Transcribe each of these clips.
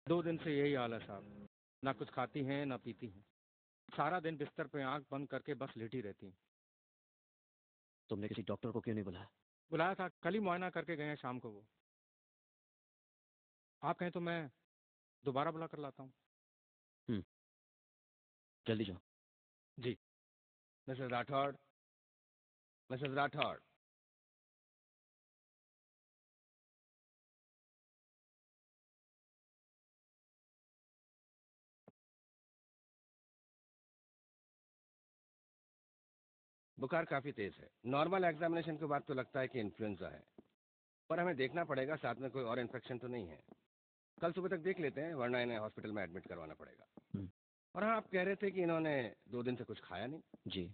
2 दिन से यही हाल है साहब। ना कुछ खाती हैं ना पीती हैं। सारा दिन बिस्तर पे आंख बंद करके बस लेटी रहती हैं। तुमने किसी डॉक्टर को क्यों नहीं बुलाया? बुलाया था, कल ही मुआयना करके गए हैं शाम को वो। आप कहें तो मैं दोबारा बुला कर लाता हूँ। जल्दी जाओ। जी। Mrs Rathore, Mrs Rathore. बुखार काफी तेज है। नॉर्मल एग्जामिनेशन के बाद तो लगता है कि इन्फ्लुएंजा है, पर हमें देखना पड़ेगा साथ में कोई और इन्फेक्शन तो नहीं है। कल सुबह तक देख लेते हैं, वरना इन्हें हॉस्पिटल में एडमिट करवाना पड़ेगा। और हाँ, आप कह रहे थे कि इन्होंने 2 दिन से कुछ खाया नहीं। जी।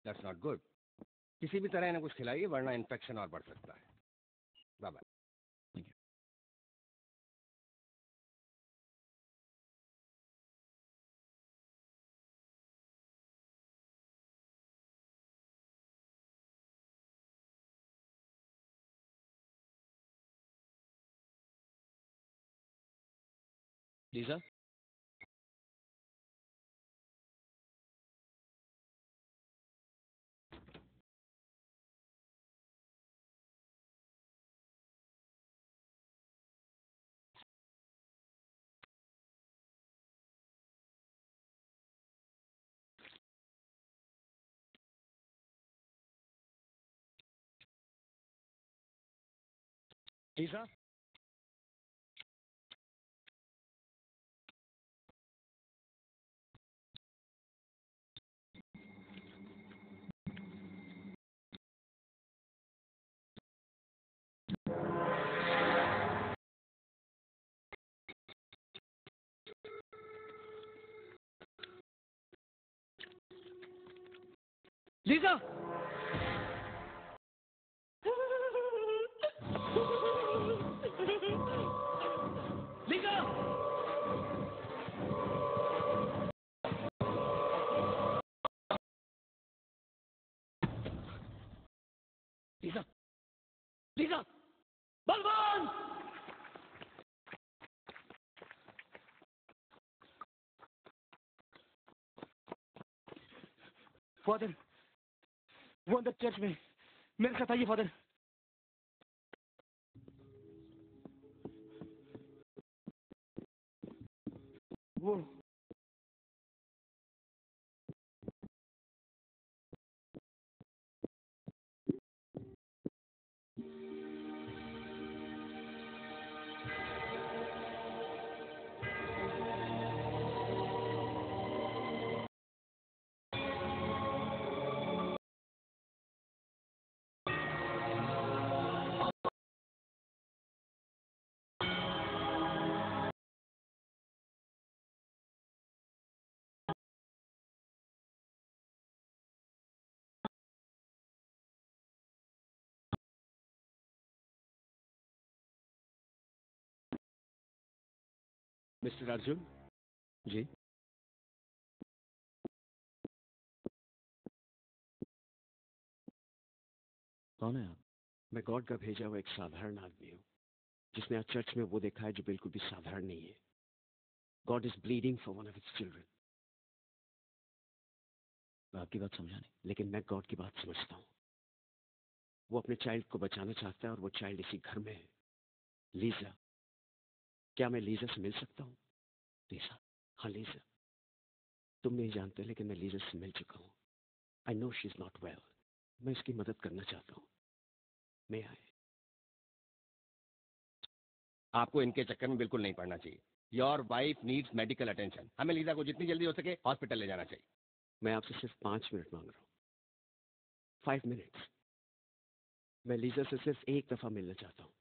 That's not good. किसी भी तरह इन्हें कुछ खिलाइए, वरना इन्फेक्शन और बढ़ सकता है। Bye bye. Thank you. Lisa, Lisa, Lisa. Lisa. Lisa, Lisa, बलवान। फादर, वो अंदर चर्च में मेरे साथ आइए फादर। वो मिस्टर अर्जुन। जी। कौन है आप? मैं गॉड का भेजा हुआ एक साधारण आदमी हूँ, जिसने आज चर्च में वो देखा है जो बिल्कुल भी साधारण नहीं है। God is bleeding for one of its children. मैं आपकी बात समझा नहीं। लेकिन मैं गॉड की बात समझता हूँ। वो अपने चाइल्ड को बचाना चाहता है और वो चाइल्ड इसी घर में है। लीजा, क्या मैं लीजा से मिल सकता हूँ? लीजा? हाँ लीजा। तुम नहीं जानते, लेकिन मैं लीजा से मिल चुका हूँ। I know she is not well. मैं इसकी मदद करना चाहता हूँ। मैं आए। आपको इनके चक्कर में बिल्कुल नहीं पड़ना चाहिए। Your wife needs medical attention. हमें लीजा को जितनी जल्दी हो सके हॉस्पिटल ले जाना चाहिए। मैं आपसे सिर्फ 5 मिनट मांग रहा हूँ। 5 मिनट्स। मैं लीजा से सिर्फ एक दफा मिलना चाहता हूँ।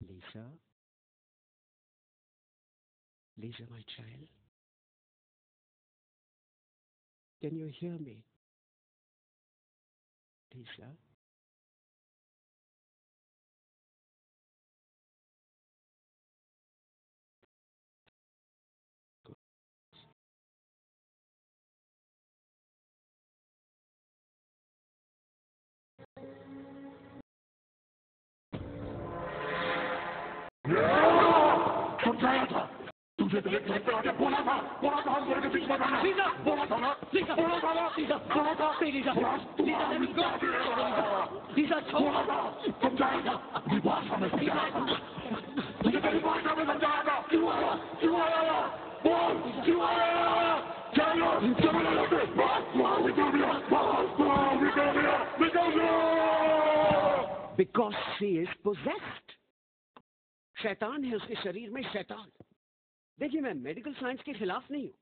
Lisa? Lisa, my child? Can you hear me? Lisa? समझाया था तुझे तो एक घंटे आगे बोला था हम घर के बीच में जाना बोला था ना Lisa! बोला था ना Lisa! बोला था Hey, Lisa! Lisa, let me go! Lisa, बोला था समझाया था मेरी भाषा में समझाया था तुझे मेरी भाषा में समझाया था क्यों आया बोल क्यों आया चलो Because she is possessed. शैतान है उसके शरीर में, शैतान। देखिए, मैं मेडिकल साइंस के खिलाफ नहीं हूँ,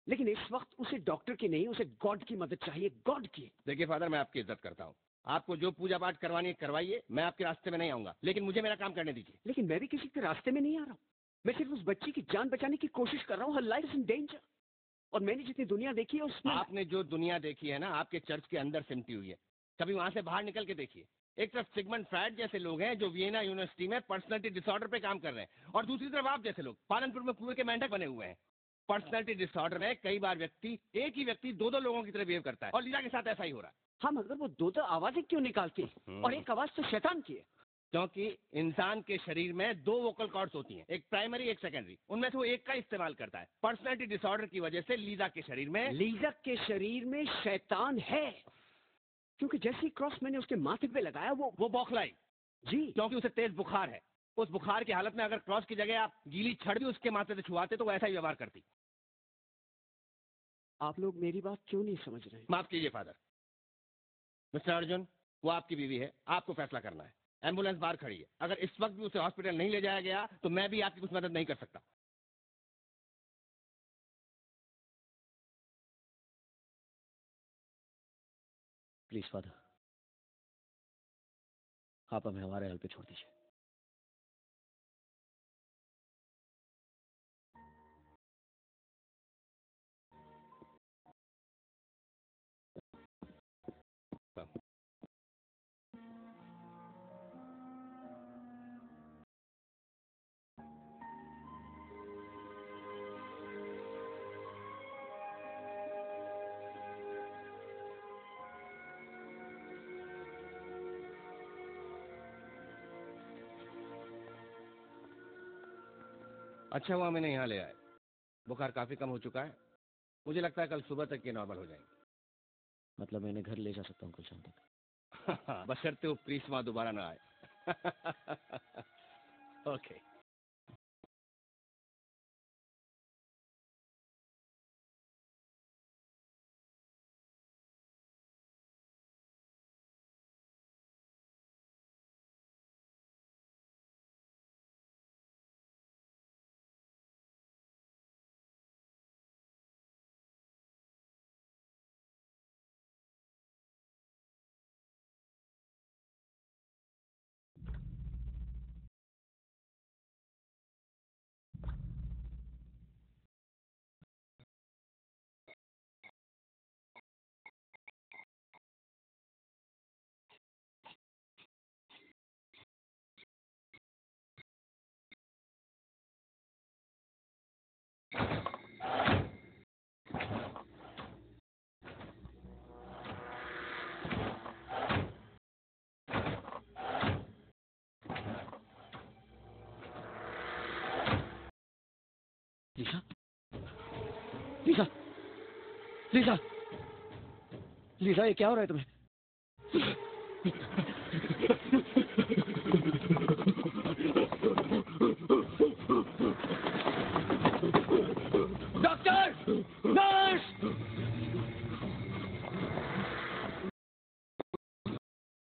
लेकिन इस वक्त उसे डॉक्टर की नहीं, उसे गॉड की मदद चाहिए, गॉड की। देखिए फादर, मैं आपकी इज्जत करता हूँ। आपको जो पूजा पाठ करवानी है करवाइए, मैं आपके रास्ते में नहीं आऊंगा, लेकिन मुझे मेरा काम करने दीजिए। लेकिन मैं भी किसी के रास्ते में नहीं आ रहा हूँ। मैं सिर्फ उस बच्ची की जान बचाने की कोशिश कर रहा हूँ। हर लाइफ इज इन डेंजर। और मैंने जितनी दुनिया देखी है उसमें आपने जो दुनिया देखी है ना, आपके चर्च के अंदर सिमटी हुई है। कभी वहां से बाहर निकल के देखिए। एक तरफ सिगमंड फ्रायड जैसे लोग हैं जो वियना यूनिवर्सिटी में पर्सनैलिटी डिसऑर्डर पे काम कर रहे हैं, और दूसरी तरफ आप जैसे लोग पालनपुर में कुएं के मेंढक बने हुए हैं। पर्सनैलिटी डिसऑर्डर में कई बार एक ही व्यक्ति दो लोगों की तरह बिहेव करता है, और लीला के साथ ऐसा ही हो रहा है। हाँ, मगर वो दो आवाजें क्यों निकालती है? और एक आवाज तो शैतान की है। क्योंकि इंसान के शरीर में दो वोकल कॉर्ड्स होती हैं, एक प्राइमरी एक सेकेंडरी। उनमें से वो एक का इस्तेमाल करता है। पर्सनैलिटी डिसऑर्डर की वजह से लीजा के शरीर में शैतान है, क्योंकि जैसी क्रॉस मैंने उसके माथे पे लगाया वो बौखलाई जी, क्योंकि उसे तेज बुखार है। उस बुखार की हालत में अगर क्रॉस की जगह आप गीली छड़ भी उसके माथे से छुआते तो वो ऐसा ही व्यवहार करती। आप लोग मेरी बात क्यों नहीं समझ रहे? माफ कीजिए फादर। मिस्टर अर्जुन, वो आपकी बीवी है, आपको फैसला करना है। एम्बुलेंस बाहर खड़ी है। अगर इस वक्त भी उसे हॉस्पिटल नहीं ले जाया गया तो मैं भी आपकी कुछ मदद नहीं कर सकता। प्लीज फादर, आप हमें हमारे हाल पे छोड़ दीजिए। अच्छा हुआ मैंने यहाँ ले आए। बुखार काफी कम हो चुका है। मुझे लगता है कल सुबह तक ये नॉर्मल हो जाएंगे। मतलब मैं इन्हें घर ले जा सकता हूँ कल शाम तक? बशर्ते वो प्रीस्मा दोबारा ना आए। ओके। लीसा, लीसा, लीसा, लीसा, ये क्या हो रहा है तुम्हें? Doctor, nurse!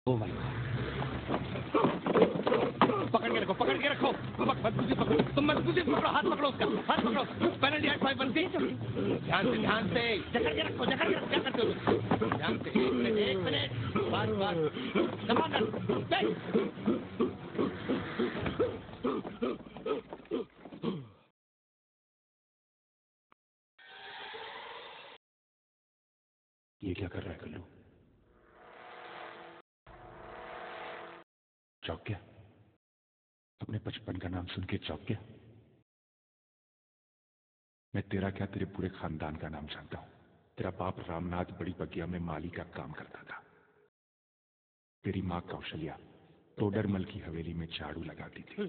Oh my God! पकड़ के रखो। मजबूती पकड़ो, तुम मजबूती पकड़ो, हाथ पकड़ो उसका, हाथ पकड़ो। Penalty at 5-1। ध्यान से जकड़ के रखो, क्या करते हो? ध्यान से, एक मिनट, बस, कमांडर, ये क्या कर रहा है कल्लू? चौंक गया? अपने बचपन का नाम सुन के चौंक गया? मैं तेरा क्या, तेरे पूरे खानदान का नाम जानता हूं। तेरा बाप रामनाथ बड़ी बगिया में माली का काम करता था। तेरी माँ कौशल्या तोडरमल की हवेली में झाड़ू लगाती थी।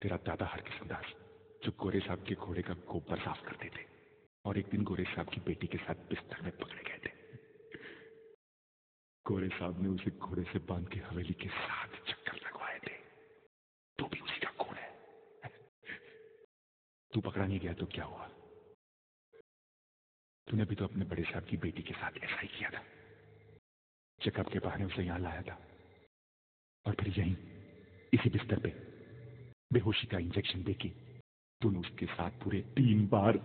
तेरा दादा हरकिशनदास जो गोरे साहब के घोड़े का गोबर साफ करते थे और एक दिन गोरे साहब की बेटी के साथ बिस्तर में पकड़े गए थे। गोरे साहब ने उसे घोड़े से बांध के हवेली के 7 चक्कर लगवाए थे। तू भी उसी का खून है। तू पकड़ा नहीं गया तो क्या हुआ? तूने भी तो अपने बड़े साहब की बेटी के साथ ऐसा ही किया था। चेकअप के बहाने उसे यहां लाया था और फिर यहीं इसी बिस्तर पे बेहोशी का इंजेक्शन देके तूने उसके साथ पूरे 3 बार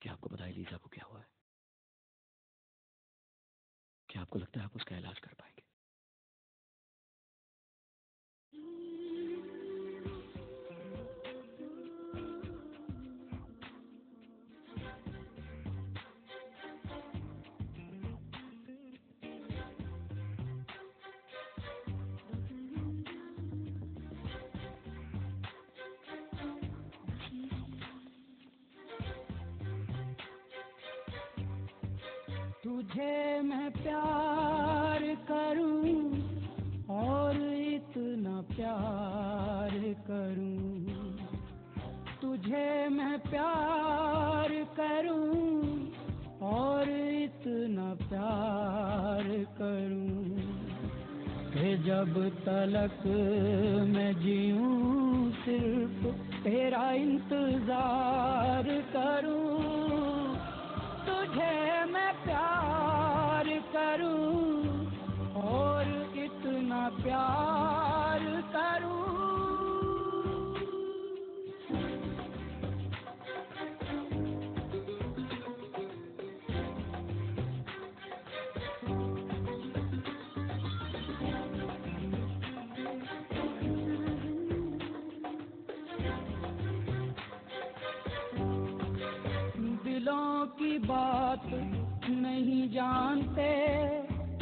क्या आपको पता है लीजा को क्या हुआ है? क्या आपको लगता है आप उसका इलाज कर पाएंगे? तुझे मैं प्यार करूं और इतना प्यार करूं, तुझे मैं प्यार करूं और इतना प्यार करूं कि जब तलक मैं जीऊं सिर्फ तेरा इंतजार करूं। तुझे मैं प्यार करूं और इतना प्यार करूं। दिलों की बात नहीं जानते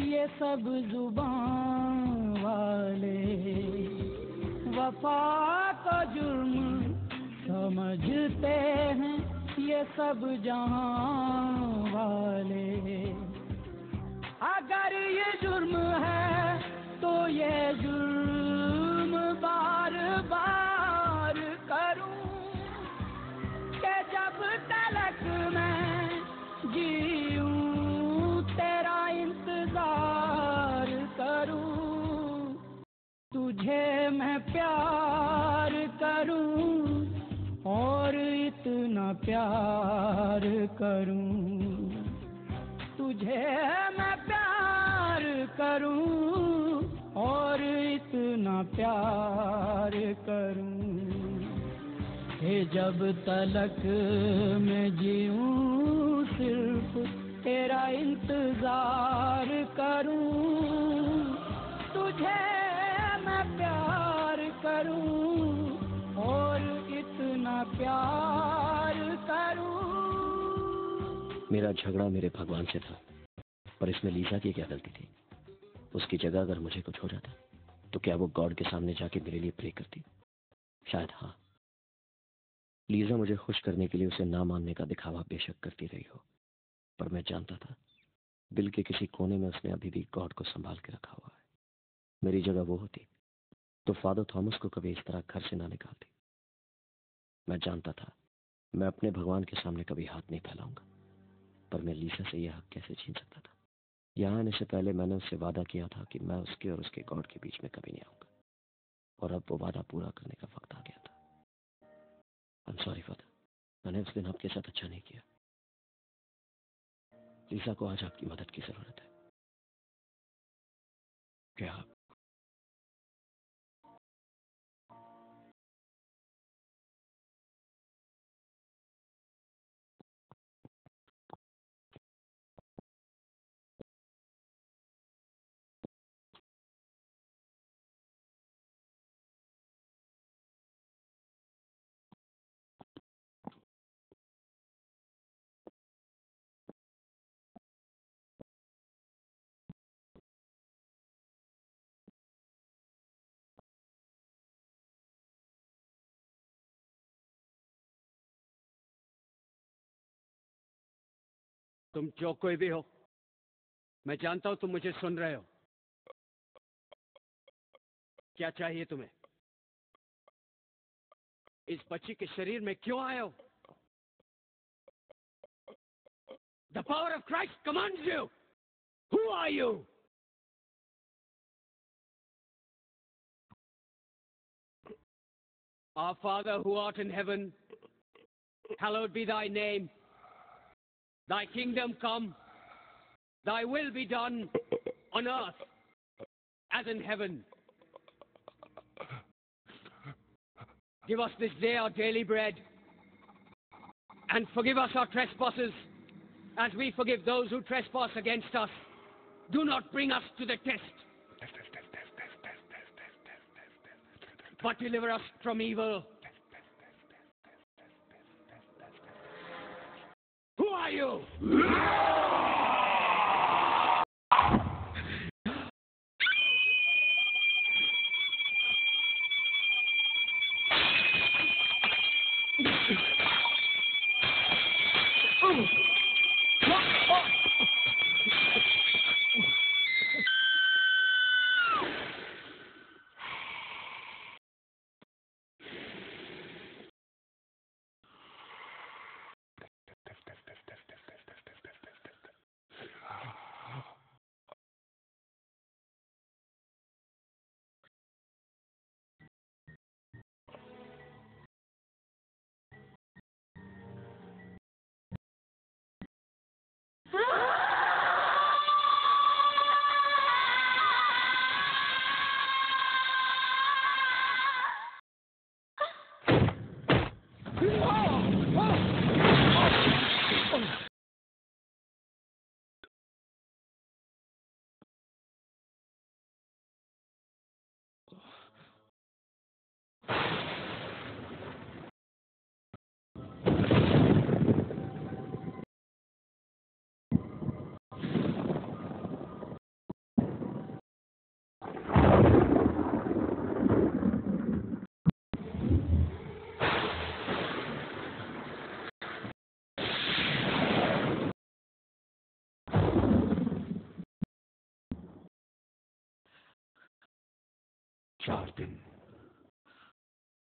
ये सब जुबान वाले, वफा को जुर्म समझते हैं ये सब जहां वाले। अगर ये जुर्म है तो ये जुर्म बार बार करूं कि जब तलक मैं जीऊं तेरा इंतजार करूं। तुझे मैं प्यार करूं और इतना प्यार करूं, तुझे मैं प्यार करूं और इतना प्यार करूं कि जब तलक मैं जीऊं सिर्फ तेरा इंतजार करूं। तुझे मैं प्यार करूं और इतना प्यार करूं। मेरा झगड़ा मेरे भगवान से था, पर इसमें लीजा की क्या गलती थी? उसकी जगह अगर मुझे कुछ हो जाता तो क्या वो गॉड के सामने जाके मेरे लिए प्रे करती? शायद हाँ। लीजा मुझे खुश करने के लिए उसे ना मानने का दिखावा बेशक करती रही हो, पर मैं जानता था दिल के किसी कोने में उसने अभी भी गॉड को संभाल के रखा हुआ है। मेरी जगह वो होती तो फादर थॉमस को कभी इस तरह घर से ना निकालती। मैं जानता था मैं अपने भगवान के सामने कभी हाथ नहीं फैलाऊंगा, पर मैं लीजा से यह हक कैसे छीन सकता था? यहाँ आने से पहले मैंने उससे वादा किया था कि मैं उसके और उसके गॉड के बीच में कभी नहीं आऊंगा। और अब वो वादा पूरा करने का वक्त आ गया था। I'm sorry फादर, मैंने उस दिन आपके साथ अच्छा नहीं किया। लीसा को आज आपकी मदद की जरूरत है। क्या आप तुम जो कोई भी हो, मैं जानता हूं तुम मुझे सुन रहे हो। क्या चाहिए तुम्हें? इस बच्ची के शरीर में क्यों आए हो? The power of Christ commands you. Who are you? Our Father who art in heaven, hallowed be thy name. Thy kingdom come, thy will be done on earth as in heaven. Give us this day our daily bread, and forgive us our trespasses as we forgive those who trespass against us. Do not bring us to the test, but deliver us from evil. Who are you?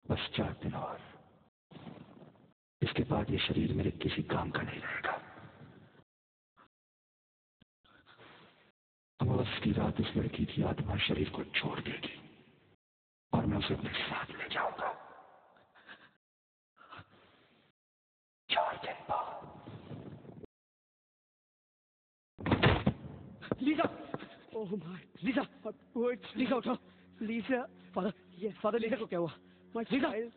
बस 4 दिन और, इसके बाद ये शरीर मेरे किसी काम का नहीं रहेगा। अमावस की रात उस लड़की की आत्मा शरीर को छोड़ देगी और मैं उसे अपने साथ ले जाऊंगा। 4 दिन बाद। Lisa! Oh my, Lisa! Lisa, उठो! Lisa! Father, yes, Father, Lisa को क्या हुआ? My Lisa! Lisa!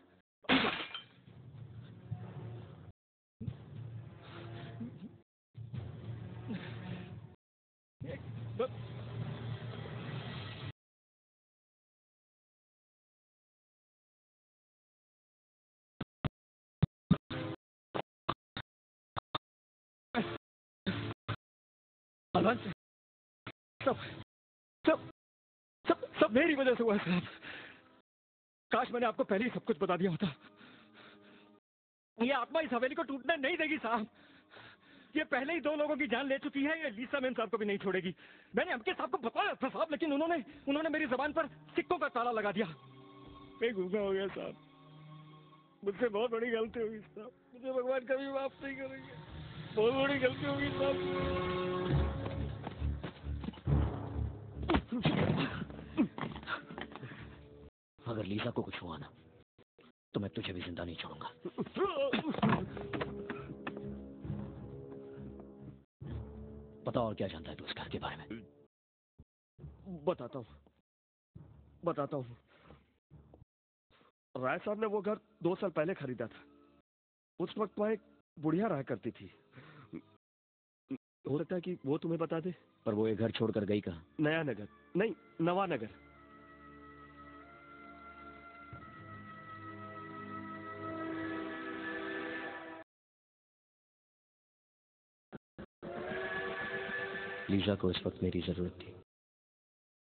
सब मेरी वजह से हुआ है साहब। काश मैंने आपको पहले ही सब कुछ बता दिया होता। ये आत्मा इस हवेली को टूटने नहीं देगी साहब। ये पहले ही 2 लोगों की जान ले चुकी है। ये लीसा मैम साहब को भी नहीं छोड़ेगी। मैंने एमके साहब को बताया था साहब, लेकिन उन्होंने मेरी जबान पर सिक्कों का ताला लगा दिया। मैं गुस्सा हो गया साहब। मुझसे बहुत बड़ी गलती हुई साहब। मुझे भगवान कभी माफ नहीं करेंगे। बहुत बड़ी गलती होगी साहब। अगर लीजा को कुछ हुआ ना तो मैं तुझे भी जिंदा नहीं छोड़ूंगा। पता और क्या जानता है तू इस घर के बारे में? बताता हूँ। राय साहब ने वो घर 2 साल पहले खरीदा था। उस वक्त वहाँ एक बुढ़िया रहा करती थी। हो सकता है कि वो तुम्हें बता दे। पर वो ये घर छोड़कर गई कहाँ? नया नगर नहीं, नवा नगर। लीजा को इस वक्त मेरी जरूरत थी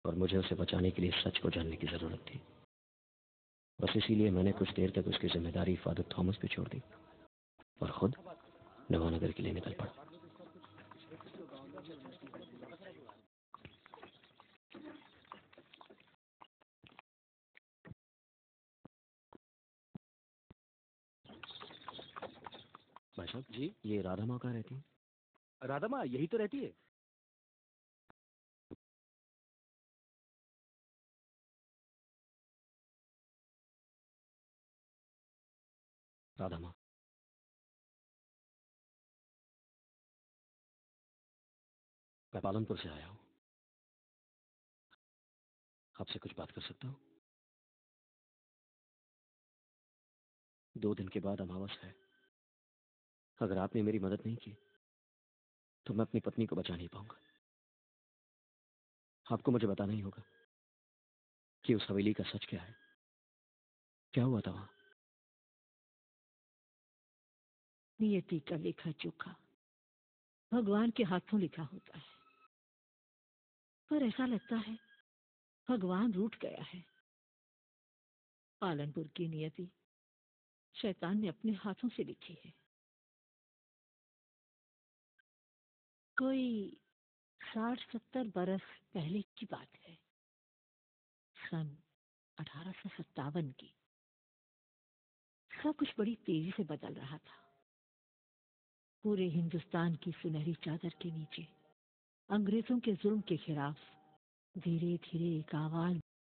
और मुझे उसे बचाने के लिए सच को जानने की जरूरत थी। बस इसीलिए मैंने कुछ देर तक उसकी जिम्मेदारी फादर थॉमस पे छोड़ दी और खुद नवानगर के लिए निकल पड़ा। भाई साहब जी, ये राधा माँ कहाँ रहती है? राधा माँ यही तो रहती है। राधा माँ, मैं पालनपुर से आया हूँ। आपसे कुछ बात कर सकता हूँ? 2 दिन के बाद अमावस है। अगर आपने मेरी मदद नहीं की तो मैं अपनी पत्नी को बचा नहीं पाऊंगा। आपको मुझे बताना ही होगा कि उस हवेली का सच क्या है। क्या हुआ था वहां? नियति का लेखा जोखा भगवान के हाथों लिखा होता है, पर ऐसा लगता है भगवान रूठ गया है। पालनपुर की नियति शैतान ने अपने हाथों से लिखी है। कोई 60-70 बरस पहले की बात है, सन 1857 की। सब कुछ बड़ी तेजी से बदल रहा था। पूरे हिंदुस्तान की सुनहरी चादर के नीचे अंग्रेजों के जुल्म के खिलाफ धीरे धीरे एक आवाज